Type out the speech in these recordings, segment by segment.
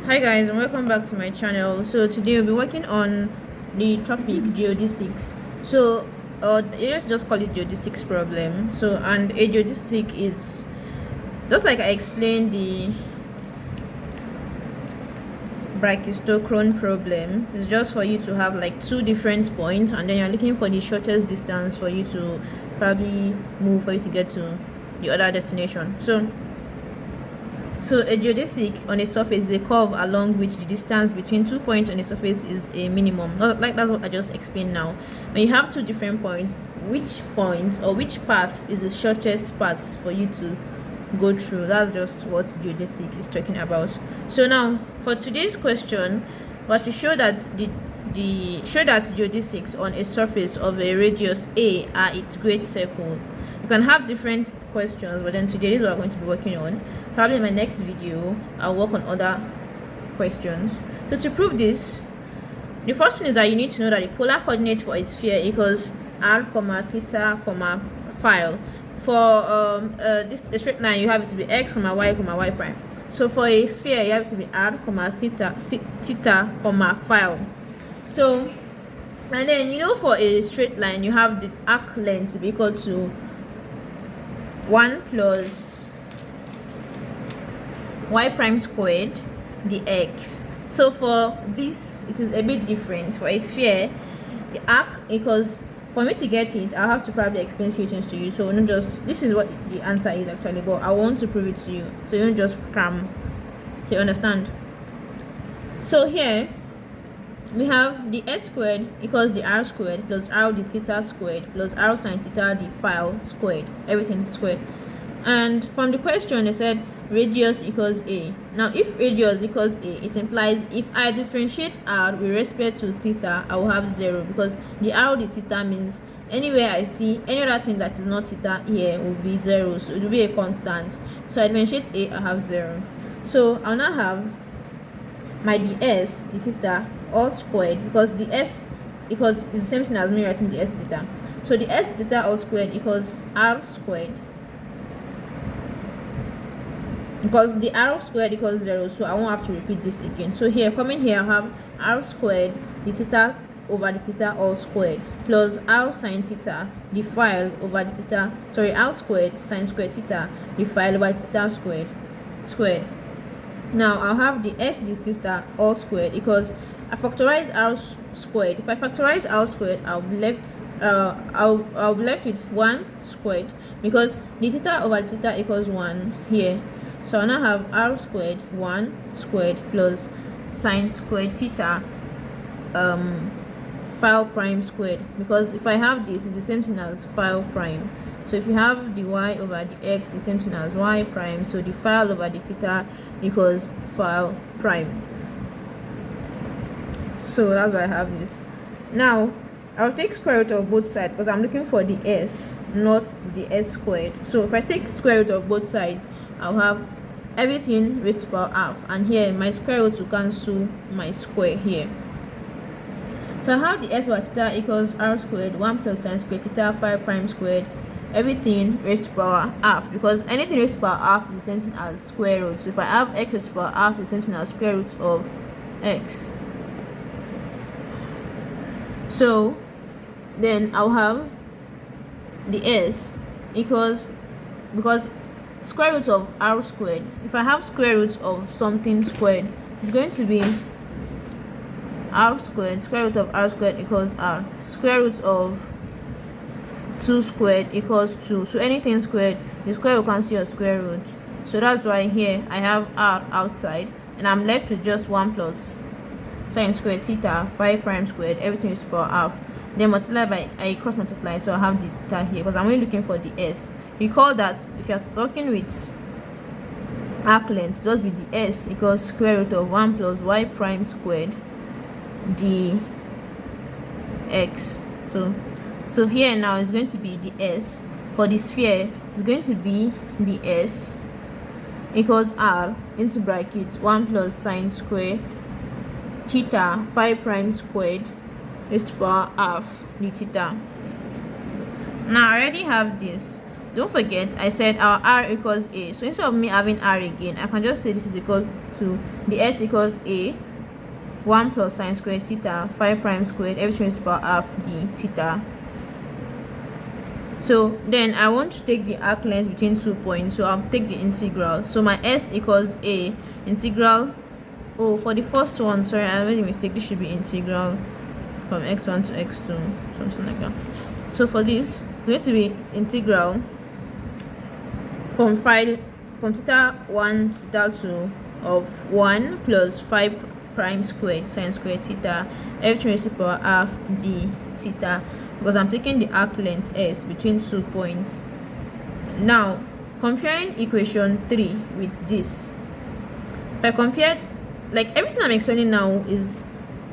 Hi guys, and welcome back to my channel. So today we'll be working on the topic geodesics. So let's just call it geodesics problem. So, and a geodesic is just like I explained the brachistochrone problem. It's just for you to have like two different points, and then you're looking for the shortest distance for you to probably move for you to get to the other destination. So a geodesic on a surface is a curve along which the distance between 2 points on a surface is a minimum. Like that's what I just explained now. When you have two different points, which point or which path is the shortest path for you to go through? That's just what geodesic is talking about. So now for today's question, but to show that geodesics on a surface of a radius a are its great circle. You can have different questions, but then today is what I'm going to be working on. Probably in my next video I'll work on other questions. So to prove this, the first thing is that you need to know that the polar coordinate for a sphere equals r, theta, phi. For this straight line, you have it to be x, y prime. So for a sphere, you have it to be r, theta, phi. So, and then for a straight line, you have the arc length to be equal to 1 plus y prime squared dx. So for this, it is a bit different. For a sphere, the arc equals, for me to get it, I'll have to probably explain a few things to you. So not just, this is what the answer is actually, but I want to prove it to you, so you don't just cram, so you understand. So here we have the s squared equals the r squared plus r the theta squared plus r sine theta the phi squared, everything squared. And from the question they said radius equals a. Now if radius equals a, it implies if I differentiate r with respect to theta, I will have 0, because the r the theta means anywhere I see any other thing that is not theta here will be 0, so it will be a constant. So I differentiate a, I have 0. So I'll now have my ds, the theta, all squared, because the s equals is the same thing as me writing the s theta. So the s theta all squared equals r squared, because the r squared equals 0, so I won't have to repeat this again. So here, coming here, I have r squared the theta over the theta all squared plus r sine theta the phi over the theta, r squared sine squared theta the phi over theta squared. Now I'll have the s the theta all squared equals, I factorize r squared. If I factorize r squared, I'll be left with 1 squared, because the theta over the theta equals 1 here. So I now have r squared 1 squared plus sine squared theta phi prime squared, because if I have this, it's the same thing as phi prime. So if you have the y over the x, the same thing as y prime, so the phi over the theta equals phi prime. So that's why I have this. Now I'll take square root of both sides, because I'm looking for the s, not the s squared. So if I take square root of both sides, I'll have everything raised to power half, and here my square root will cancel my square here. So I have the s over theta equals r squared 1 plus sine squared theta phi prime squared, everything raised to power half, because anything raised to power half is the same thing as square root. So if I have x raised to power half, is the same thing as square root of x. So then I'll have the s equals, because square root of r squared, if I have square root of something squared, it's going to be r squared, square root of r squared equals r, square root of 2 squared equals 2. So anything squared, the square will cancel your square root. So that's why here I have r outside, and I'm left with just 1 plus sine squared theta phi prime squared, everything is to power half, then multiply by, I cross multiply, so I have the theta here, because I'm only looking for the s. Recall that if you're working with arc length, just be the s equals square root of 1 plus y prime squared dx. So here now it's going to be the s. For the sphere, it's going to be the s equals r into bracket 1 plus sine square theta phi prime squared raised to power half the theta. Now I already have this. don't forget I said our r equals a, so instead of me having r again, I can just say this is equal to the s equals a 1 plus sine squared theta 5 prime squared everything raised to the power half d theta. So then I want to take the arc length between 2 points, so I'll take the integral. So my s equals a integral, oh, for the first one, sorry, I made a mistake, this should be integral from x1 to x2, something like that. So for this, we have to be integral from theta 1 to theta 2 of 1 plus 5 prime squared sine squared theta everything raised to the power half d theta, because I'm taking the arc length s between 2 points. Now comparing equation 3 with this, if I compare, like everything I'm explaining now is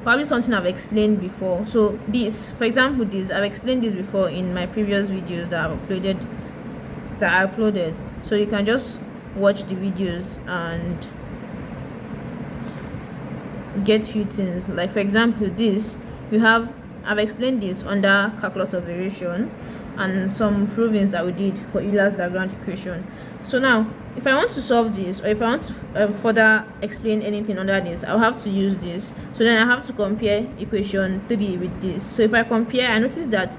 probably something I've explained before. So this, for example, this I've explained this before in my previous videos that I uploaded, so you can just watch the videos and get few things. Like for example, this I've explained this under calculus of variation and some provings that we did for Euler-Lagrange equation. So now if I want to solve this, or if I want to further explain anything under this, I'll have to use this. So then I have to compare equation 3 with this. So if I compare, I notice that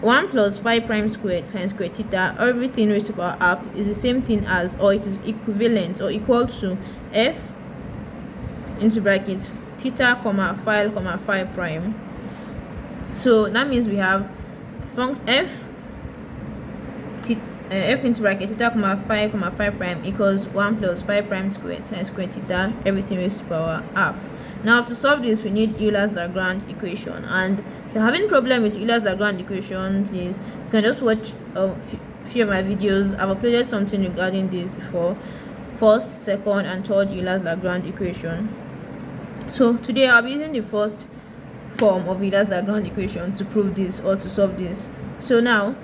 1 plus 5 prime squared sine squared theta everything raised to the power half is the same thing as, or it is equivalent or equal to f into brackets theta comma 5 prime. So that means we have f into bracket theta comma 5 prime equals 1 plus 5 prime squared sine squared theta everything raised to the power half. Now to solve this, we need Euler's Lagrange equation, and if you're having problem with Euler's Lagrange equation, please you can just watch a few of my videos. I've uploaded something regarding this before, first, second and third Euler's Lagrange equation. So today I'll be using the first form of Euler's Lagrange equation to prove this or to solve this. So now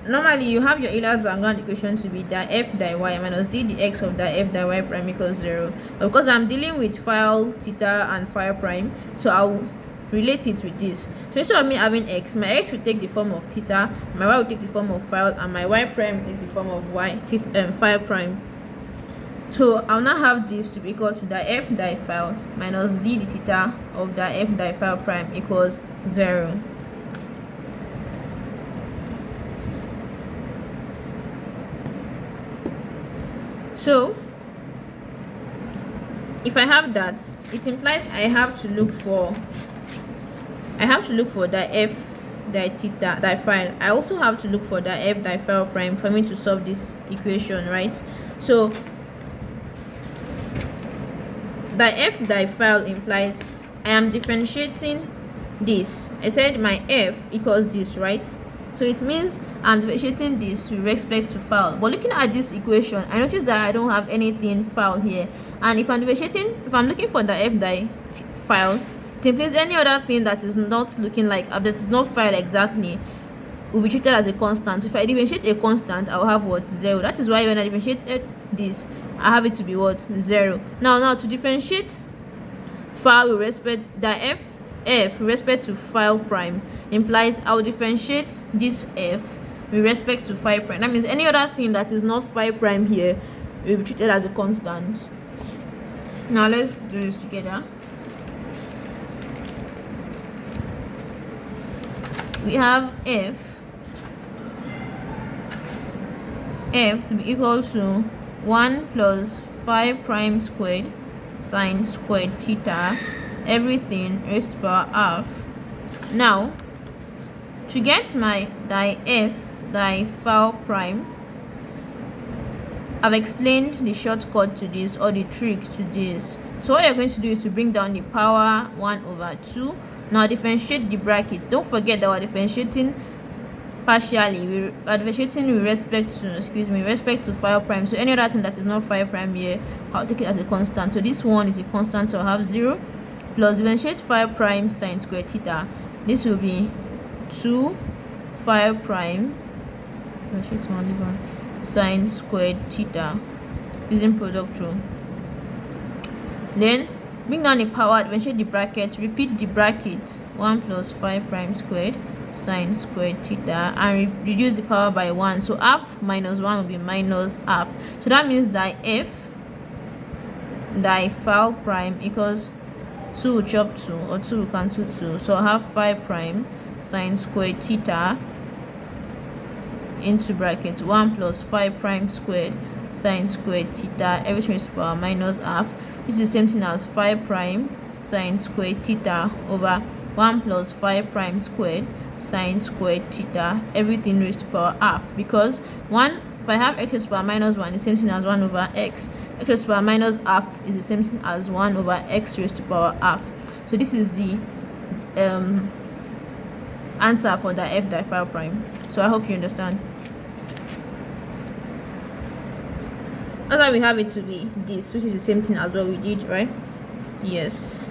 normally you have your Euler's Lagrange equation to be that f di y minus d dx of that f di y prime equals 0. But because I'm dealing with phi theta and phi prime, so I'll relate it with this. So instead of me having x, my x will take the form of theta, my y will take the form of phi, and my y prime will take the form of phi prime. So I'll now have this to be equal to the f di phi minus d the theta of the f di phi prime equals 0. So if I have that, it implies I have to look for the f di theta di phi. I also have to look for the f di phi prime for me to solve this equation, right? So the f di phi implies I am differentiating this. I said my f equals this, right? So it means I'm differentiating this with respect to phi. But looking at this equation, I notice that I don't have anything phi here. And if I'm looking for the f di phi, it implies any other thing that is not looking like that is not phi exactly will be treated as a constant. So if I differentiate a constant, I'll have what? 0. That is why when I differentiate this, I have it to be what? 0. Now to differentiate phi with respect the f with respect to phi prime implies I'll differentiate this f with respect to phi prime. That means any other thing that is not phi prime here will be treated as a constant. Now let's do this together. We have f to be equal to 1 plus phi prime squared sine squared theta everything raised to the power half. Now to get my di f di phi prime, I've explained the shortcut to this or the trick to this. So what you're going to do is to bring down the power 1 over 2. Now differentiate the bracket. Don't forget that we're differentiating partially. We are differentiating with respect to phi prime. So any other thing that is not phi prime here, I'll take it as a constant. So this one is a constant, so I'll have 0 plus differentiate phi prime sine squared theta. This will be 2 phi prime sine squared theta using product rule. Then bring down the power, differentiate the bracket, repeat the bracket 1 plus phi prime squared sine squared theta, and reduce the power by 1. So half minus 1 will be minus half. So that means that f phi prime equals 2 will chop 2, or 2 will cancel 2. So I have phi prime sine squared theta into bracket 1 plus phi prime squared sine squared theta, everything raised to the power minus half, which is the same thing as phi prime sine squared theta over 1 plus phi prime squared sine squared theta, everything raised to the power half, because if I have x raised to the power minus 1 is the same thing as 1 over x raised to the power minus half is the same thing as 1 over x raised to the power half. So this is the answer for the f phi prime. So I hope you understand. Other we have it to be this, which is the same thing as what we did, right? Yes.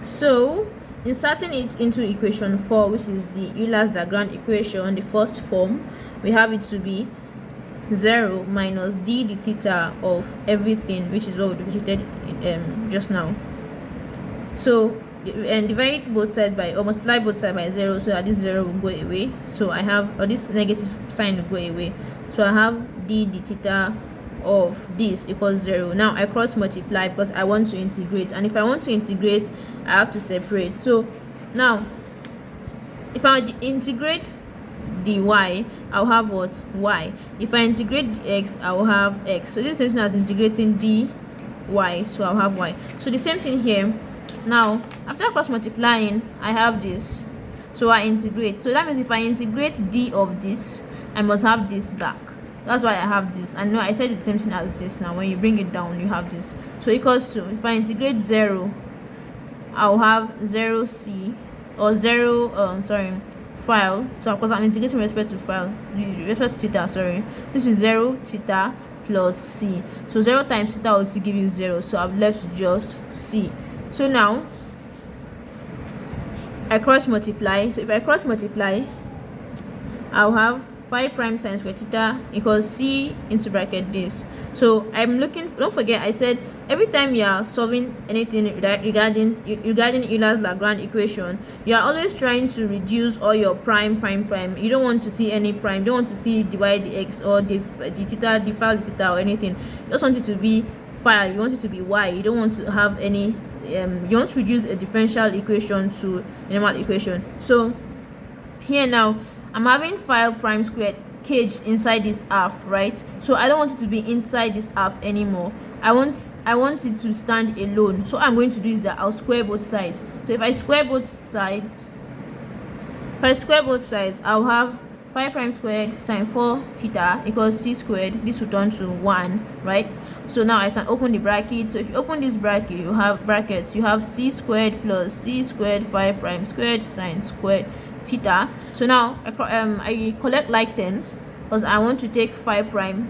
So inserting it into equation 4, which is the Euler-Lagrange equation, the first form, we have it to be 0 minus d the theta of everything, which is what we differentiated just now. So and divide both sides by, or multiply both sides by 0, so that this 0 will go away. So I have, or this negative sign will go away. So I have d the theta of this equals 0. Now I cross multiply because I want to integrate, and if I want to integrate I have to separate. So now if I integrate the y, I'll have what? Y. If I integrate the x, I will have x. So this is the same as integrating dy, so I'll have y. So the same thing here. Now after cross multiplying I have this, so I integrate. So that means if I integrate d of this, I must have this back. That's why I have this. And no, I said it's the same thing as this. Now when you bring it down you have this, so equals to, if I integrate 0, I'll have 0c, or 0 file. So of course I'm integrating with respect to theta, this is 0 theta plus c. So 0 times theta will still give you 0, so I've left just c. So now I cross multiply. So if I cross multiply, I'll have phi prime sine squared theta equals c into bracket this. So I'm looking, don't forget I said every time you are solving anything regarding Euler-Lagrange equation, you are always trying to reduce all your prime. You don't want to see any prime, you don't want to see dy dx or the theta, the phi, the theta, or anything. You just want it to be phi, you want it to be y. You don't want to have any you want to reduce a differential equation to a normal equation. So here now I'm having phi prime squared caged inside this half, right? So I don't want it to be inside this half anymore. I want it to stand alone. So what I'm going to do is that I'll square both sides. So if I square both sides, I'll have phi prime squared sine 4 theta equals c squared. This will turn to 1, right? So now I can open the bracket. So if you open this bracket, you have brackets. You have c squared plus c squared phi prime squared sine squared theta. So now I collect like terms because I want to take phi prime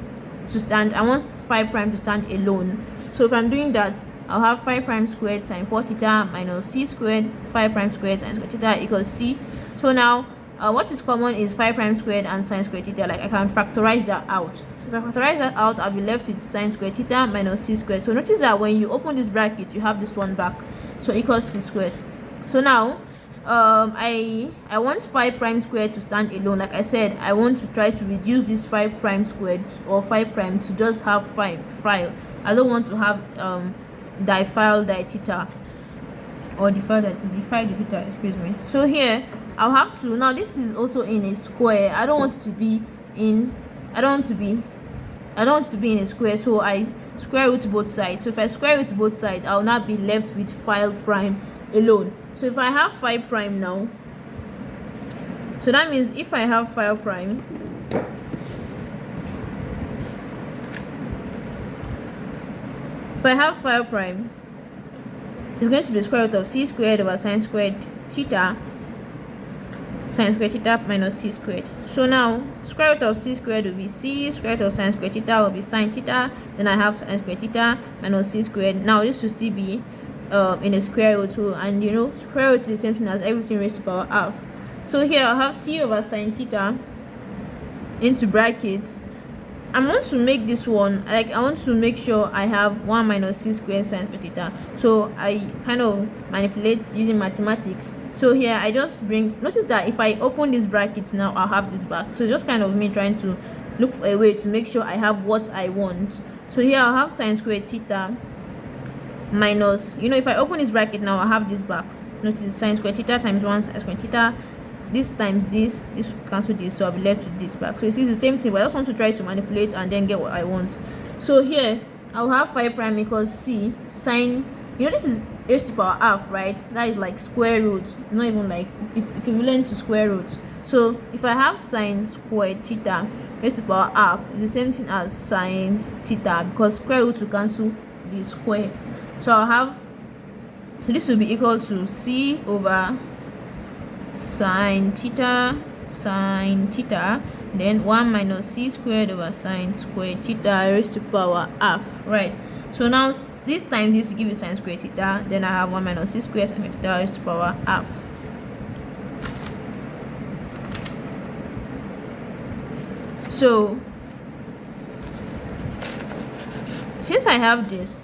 to stand. I want phi prime to stand alone. So if I'm doing that, I'll have phi prime squared sine 4 theta minus c squared phi prime squared sine squared theta equals c. So now what is common is phi prime squared and sine squared theta. Like I can factorize that out. So if I factorize that out, I'll be left with sine squared theta minus c squared. So notice that when you open this bracket, you have this one back, so equals c squared. So now I want phi prime squared to stand alone. Like I said, I want to try to reduce this phi prime squared or phi prime to just have phi. I don't want to have di theta, or di theta, excuse me. So here I'll have to, now this is also in a square. I don't want it to be in a square, so I square root both sides. So if I square root both sides, I'll not be left with phi prime alone. So if I have phi prime now, so that means if I have phi prime, it's going to be square root of c squared over sine squared theta minus c squared. So now square root of c squared will be c, square root of sine squared theta will be sine theta, then I have sine squared theta minus c squared. Now this will still be in a square root too, and you know square root is the same thing as everything raised to the power half. So here I'll have c over sine theta into bracket, I want to make this one, like, I want to make sure I have 1 minus c squared sine square theta. So I kind of manipulate using mathematics. So here I just notice that if I open this bracket now, I'll have this back. So it's just kind of me trying to look for a way to make sure I have what I want. So here I'll have sine squared theta minus, if I open this bracket now, I'll have this back. Notice sine squared theta times 1 sine squared theta. This times this cancel this, so I'll be left with this back. So you see, it's the same thing, but I just want to try to manipulate and then get what I want. So here I'll have phi prime equals c sine, this is raised to the power half, right? That is like square root, not even like, it's equivalent to square root. So if I have sine squared theta raised to the power half, it's the same thing as sine theta, because square root will cancel the square. So I'll have, so this will be equal to c over sine theta, then 1 minus c squared over sine squared theta raised to power half, right? So now this times this to give you sine squared theta, then I have 1 minus c squared sine theta raised to power half. So since I have this,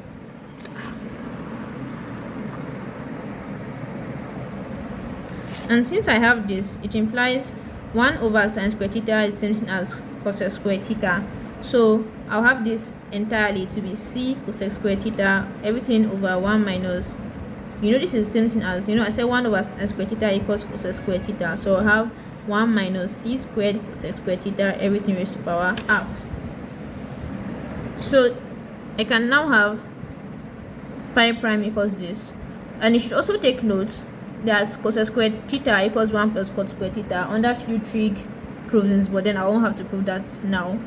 it implies 1 over sine squared theta is the same thing as cos squared theta. So I'll have this entirely to be c cos squared theta, everything over 1 minus, this is the same thing as, I said 1 over sine squared theta equals cos squared theta. So I'll have 1 minus c squared cos squared theta, everything raised to power half. So I can now have phi prime equals this. And you should also take note that cos squared theta equals 1 plus cot squared theta under few trig provings, but then I won't have to prove that now.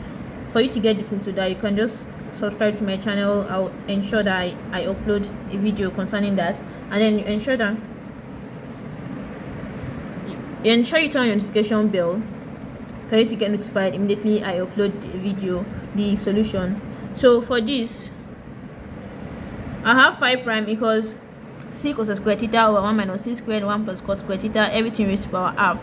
For you to get the proof to that, you can just subscribe to my channel. I'll ensure that I upload a video concerning that, and then you ensure you turn on your notification bell for you to get notified immediately I upload the video, the solution. So for this, I have phi prime equals c cos squared theta over 1 minus c squared 1 plus cot squared theta, everything raised to power half.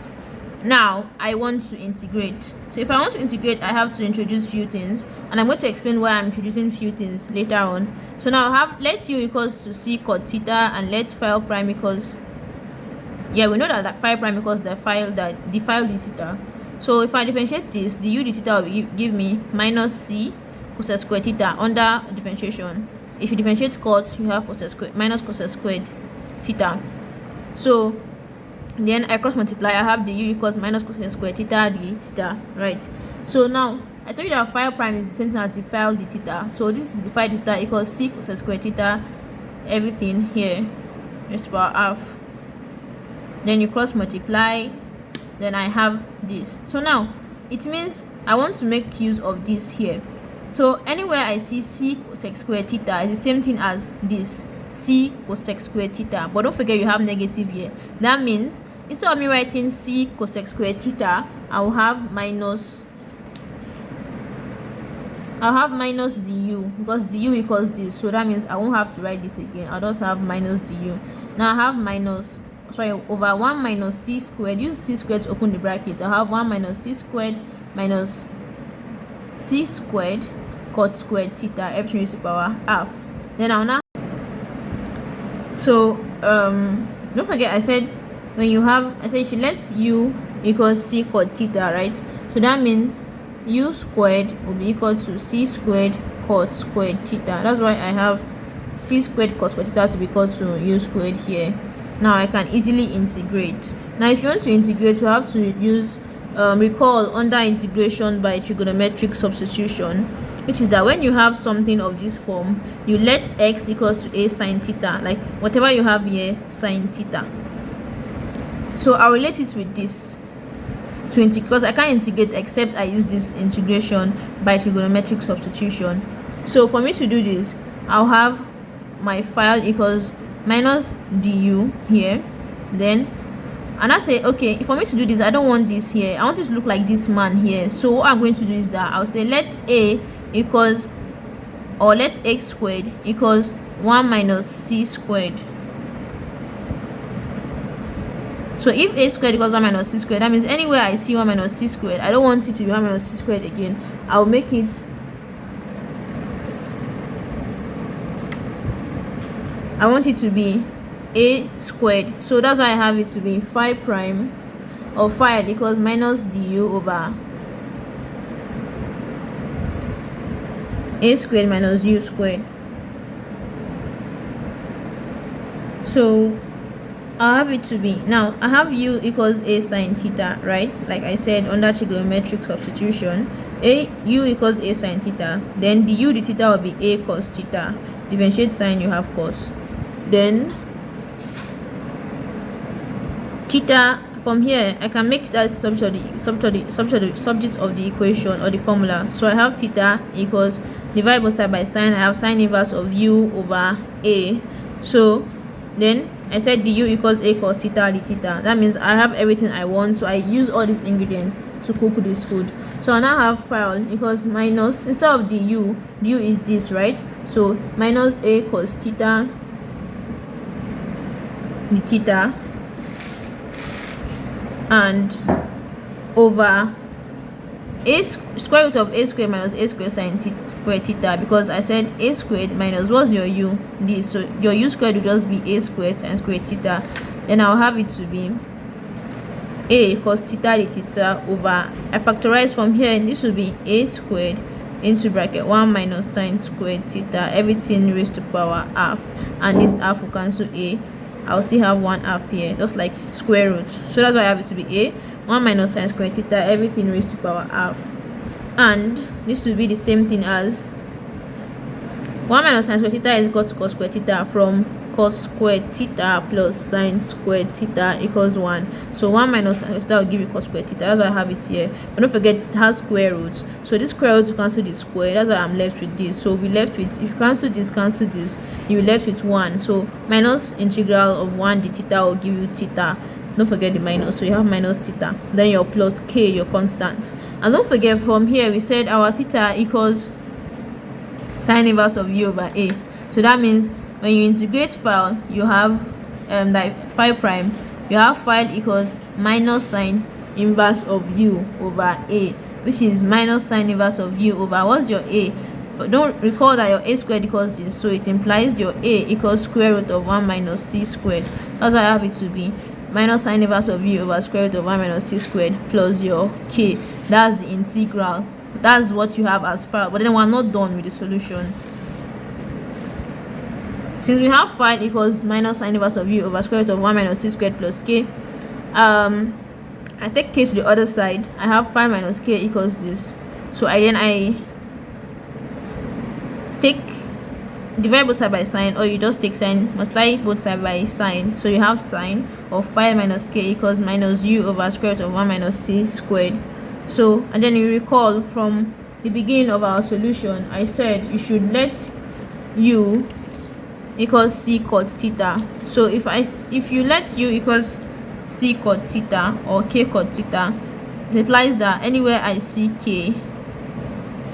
Now I want to integrate. So if I want to integrate, I have to introduce few things, and I'm going to explain why I'm introducing few things later on. So now I have let u equals to c cot theta, and let phi prime equals, we know that phi prime equals the phi d theta. So if I differentiate this, the u d theta will give me minus c cos squared theta under differentiation. If you differentiate cot, you have minus cos squared theta. So then I cross multiply, I have the u equals minus cos squared theta d theta, right? So now I told you that phi prime is the same thing as the phi d theta. So this is the phi d theta equals c cos squared theta, everything here raised to power half. Then you cross multiply, then I have this. So now it means I want to make use of this here. So anywhere I see c cos squared theta is the same thing as this c cos squared theta, but don't forget you have negative here. That means instead of me writing c cos squared theta, I will have minus du, because du equals this. So that means I won't have to write this again. I'll just have minus du. Now I have over 1 minus c squared. Use c squared to open the bracket. I have 1 minus c squared minus c squared cot squared theta, everything raised to power half. Then I'll now, so don't forget I said you should let u equals c cot theta, right? So that means u squared will be equal to c squared cot squared theta. That's why I have c squared cot squared theta to be equal to u squared here. Now I can easily integrate. Now if you want to integrate, you have to use recall under integration by trigonometric substitution, which is that when you have something of this form, you let x equals to a sine theta, like whatever you have here, sine theta. So I'll relate it with this to integrate, because I can't integrate except I use this integration by trigonometric substitution. So for me to do this, I'll have my file equals minus du here, then and I say, okay, for me to do this, I don't want this here, I want it to look like this man here. So what I'm going to do is that I'll say let a equals, or let x squared equals 1 minus c squared. So if a squared equals 1 minus c squared, that means anywhere I see 1 minus c squared, I don't want it to be 1 minus c squared again. I'll make it I want it to be a squared, so that's why I have it to be phi prime or phi equals minus du over a squared minus u squared. So I have it to be, now I have u equals a sine theta, right? Like I said, under trigonometric substitution, u equals a sine theta, then the theta will be a cos theta. Differentiate sine, you have cos, then theta. From here I can make that subject of the equation or the formula. So I have theta equals, divide both side by sine, I have sine inverse of u over a. So then I said du equals a cos theta d theta. That means I have everything I want, so I use all these ingredients to cook this food. So I now have phi equals minus, instead of du is this, right? So minus a cos theta d theta and over a square root of a squared minus a squared sine squared theta, because I said a squared minus what's your u, this, so your u squared will just be a squared sine squared theta. Then I'll have it to be a cos theta d theta over, I factorize from here, and this will be a squared into bracket 1 minus sine squared theta, everything raised to power half, and this half will cancel a. I'll still have 1 half here, just like square root. So that's why I have it to be a 1 minus sine squared theta, everything raised to power half, and this will be the same thing as 1 minus sine squared theta is equal to cos squared theta, from cos squared theta plus sine squared theta equals 1. So 1 minus sine squared theta will give you cos squared theta. That's why I have it here. But don't forget it has square roots, so this square root cancel the square. That's why I'm left with this. So we left with, if you cancel this, you will left with 1. So minus integral of 1 d theta will give you theta. Don't forget the minus, so you have minus theta, then your plus k, your constant. And don't forget, from here we said our theta equals sine inverse of u over a. So that means when you integrate phi, you have like phi prime, you have phi equals minus sine inverse of u over a, which is minus sine inverse of u over, what's your a? Don't recall that your a squared equals this, so it implies your a equals square root of 1 minus c squared. That's why I have it to be minus sine inverse of u over square root of 1 minus c squared plus your k. That's the integral. That's what you have as phi. But then we're not done with the solution. Since we have phi equals minus sine inverse of u over square root of 1 minus c squared plus k, I take k to the other side. I have phi minus k equals this. So I take, divide both side by sine, or you just take sine, multiply both side by sine. So you have sine of phi minus k equals minus u over square root of 1 minus c squared. So, and then you recall from the beginning of our solution, I said you should let u equals c cot theta. So if you let u equals c cot theta or k cot theta, it implies that anywhere I see k,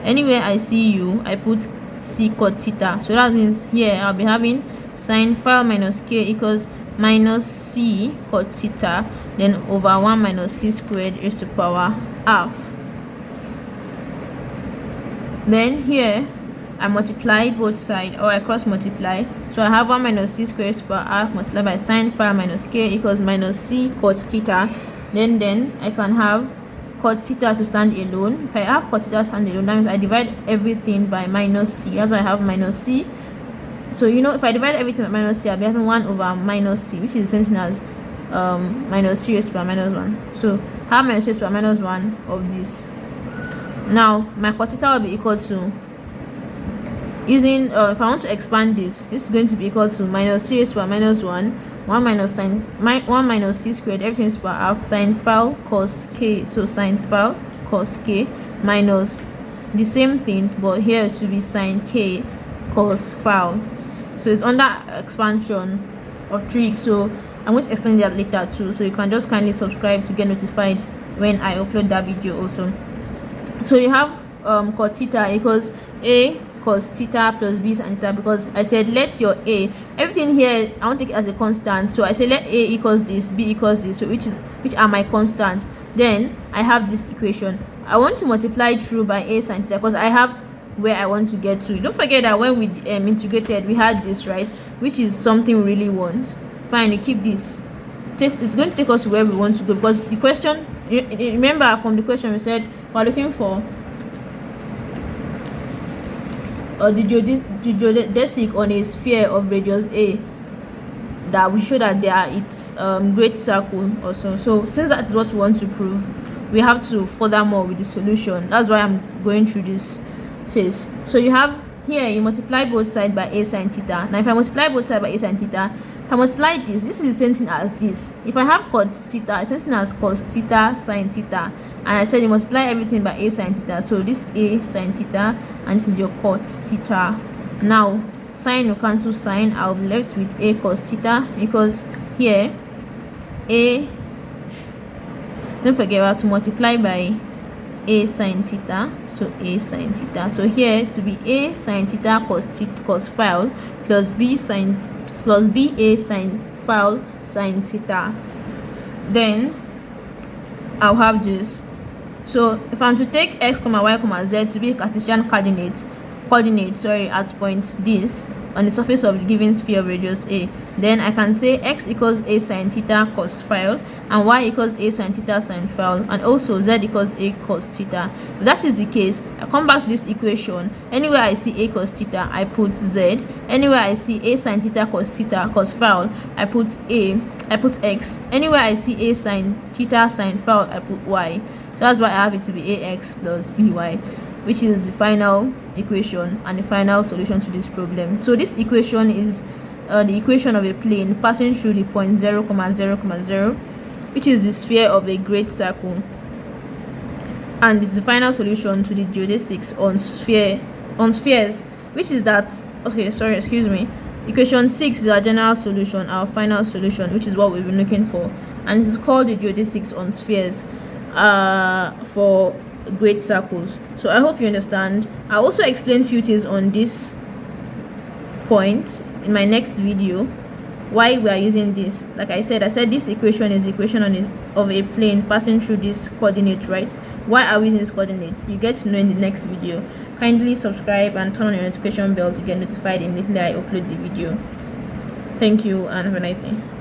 anywhere I see u, I put c cot theta. So that means here I'll be having sine phi minus k equals minus c cot theta, then over 1 minus c squared raised to power half. Then here I multiply both sides, or I cross multiply. So I have 1 minus c squared raised to power half multiplied by sine phi minus k equals minus c cot theta. Then I can have cot theta to stand alone. If I have cot theta to stand alone, that means I divide everything by minus c. That's why I have minus c. So you know, if I divide everything by minus c, I'll be having 1 over minus c, which is the same thing as minus c raised to power minus 1. So I have minus c raised to power minus 1 of this. Now my cot theta will be equal to, using if I want to expand this is going to be equal to minus c raised to power minus 1 minus sine 1 minus c squared, everything is power half, sine phi cos k. So sine phi cos k minus the same thing, but here it should be sine k cos phi. So it's under expansion of trig. So I'm going to explain that later too, so you can just kindly subscribe to get notified when I upload that video also. So you have cot theta equals a cos theta plus b sin theta, because I said let your a, everything here I want to take it as a constant. So I say let a equals this, b equals this, so which are my constants. Then I have this equation. I want to multiply through by a sin theta, because I have where I want to get to. Don't forget that when we integrated, we had this, right, which is something we really want. Fine, you keep this. It's going to take us to where we want to go, because the question, remember from the question we said we're looking for the geodesic on a sphere of radius a, that we show that there are its great circle also. So since that is what we want to prove, we have to furthermore with the solution. That's why I'm going through this phase. So you have here, you multiply both sides by a sine theta. Now if I multiply both sides by a sine theta, if I multiply this is the same thing as this. If I have cos theta, it's the same thing as cos theta sine theta. And I said you multiply everything by a sine theta. So this a sine theta, and this is your cos theta. Now sine will cancel sine. I'll be left with a cos theta, because here a, don't forget we have to multiply by a sine theta. So a sine theta. So here to be a sine theta cos phi plus b a sine phi sine theta. Then I'll have this. So if I'm to take x, y, z to be a Cartesian coordinate at points this on the surface of the given sphere of radius a, then I can say x equals a sine theta cos phi, and y equals a sine theta sine phi, and also z equals a cos theta. If that is the case, I come back to this equation. Anywhere I see a cos theta, I put z. Anywhere I see a sine theta cos phi, I put x. Anywhere I see a sine theta sine phi, I put y. That's why I have it to be ax plus by, which is the final equation and the final solution to this problem. So this equation is the equation of a plane passing through the point 0, 0, 0, which is the sphere of a great circle, and it's the final solution to the geodesics on spheres, which is that, okay, sorry, excuse me, equation 6 is our general solution, our final solution, which is what we've been looking for, and this is called the geodesics on spheres for great circles. So I hope you understand. I also explain few things on this point in my next video, why we are using this. Like I said this equation is the equation of a plane passing through this coordinate, right? Why are we using this coordinate? You get to know in the next video. Kindly subscribe and turn on your notification bell to get notified immediately I upload the video. Thank you and have a nice day.